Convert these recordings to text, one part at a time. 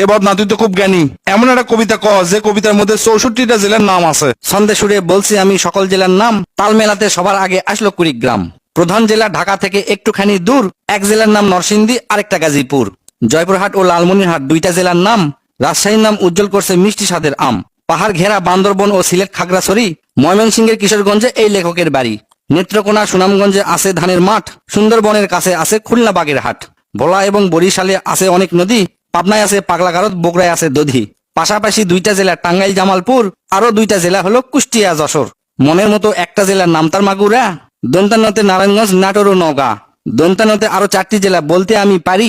এবার না তুই তো খুব জ্ঞানী, এমন একটা কবিতা ক যে কবিতার মধ্যে 64টা জেলার নাম আছে। ছন্দে সুরে বলছি আমি সকল জেলার নাম, তাল মেলাতে সবার আগে আসলো কুড়িগ্রাম। প্রধান জেলা ঢাকা থেকে একটুখানি দূর, এক জেলার নাম নরসিংদী, আরেকটা গাজীপুর। জয়পুরহাট ও লালমনিরহাট দুইটা জেলার নাম, রাজশাহীর নাম উজ্জ্বল করছে মিষ্টি স্বাদের আম। পাহাড় ঘেরা বান্দরবন ও সিলেট খাগড়াছড়ি, ময়মনসিংহের কিশোরগঞ্জে এই লেখকের বাড়ি। নেত্রকোনা সুনামগঞ্জে আছে ধানের মাঠ, সুন্দরবনের কাছে আছে খুলনা বাগের হাট। ভোলা এবং বরিশালে আছে অনেক নদী, পাবনায় আছে পাগলাগারদ, বগুড়ায় আছে দধি। পাশাপাশি দুইটা জেলা টাঙ্গাইল জামালপুর, আরো দুইটা জেলা হলো কুষ্টিয়া যশোর। মনের মতো একটা জেলার নাম তার মাগুরা, দন্তানতে নারায়ণগঞ্জ, নাটোর ও নওগাঁ। দন্তানতে আরো 4টি জেলা বলতে আমি পারি,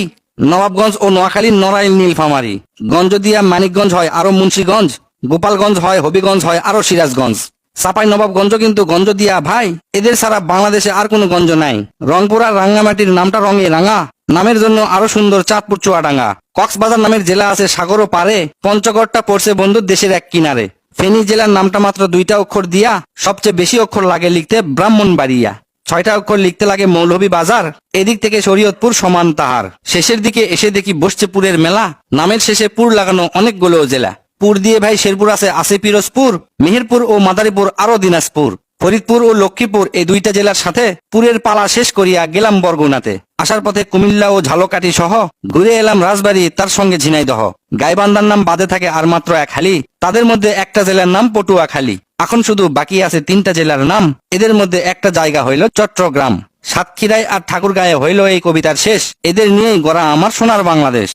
নবাবগঞ্জ ও নোয়াখালী, নড়াইল, নীলফামারী। গঞ্জদিয়া মানিকগঞ্জ হয় আরো মুন্সিগঞ্জ, গোপালগঞ্জ হয়, হবিগঞ্জ হয় আরো সিরাজগঞ্জ। চাপাই নবাবগঞ্জ কিন্তু গঞ্জ দিয়া ভাই, এদের ছাড়া বাংলাদেশে আর কোনো গঞ্জ নাই। রংপুর আর রাঙ্গামাটির নামটা রঙে রাঙা, নামের জন্য আরো সুন্দর চাঁদপুর চুয়াডাঙ্গা। কক্সবাজার নামের জেলা আছে সাগরও পারে, পঞ্চগড়টা পড়ছে বন্ধু দেশের এক কিনারে। ফেনী জেলার নামটা মাত্র 2টা অক্ষর দিয়া, সবচেয়ে বেশি অক্ষর লাগে লিখতে ব্রাহ্মণবাড়িয়া। 6টা অক্ষর লিখতে লাগে মৌলভী বাজার, এদিক থেকে শরীয়তপুর সমান তাহার। শেষের দিকে এসে দেখি বসছে পুরের মেলা, নামের শেষে পুর লাগানো অনেকগুলো জেলা। পুর দিয়ে ভাই শেরপুর আছে পিরোজপুর, মেহেরপুর ও মাদারীপুর আরো দিনাজপুর। ফরিদপুর ও লক্ষ্মীপুর এই দুইটা জেলার সাথে পুরের পালা শেষ করিয়া গেলাম বরগুনাতে। আসার পথে কুমিল্লা ও ঝালকাঠি সহ ঘুরে এলাম রাজবাড়ী, তার সঙ্গে ঝিনাইদহ। গাইবান্ধার নাম বাদে থাকে আর মাত্র 1 হালি, তাদের মধ্যে একটা জেলার নাম পটুয়াখালী। এখন শুধু বাকি আছে 3টা জেলার নাম, এদের মধ্যে একটা জায়গা হইল চট্টগ্রাম। সাতক্ষীরায় আর ঠাকুরগাঁয়ে হইল এই কবিতার শেষ। এদের নিয়েই গড়া আমার সোনার বাংলাদেশ।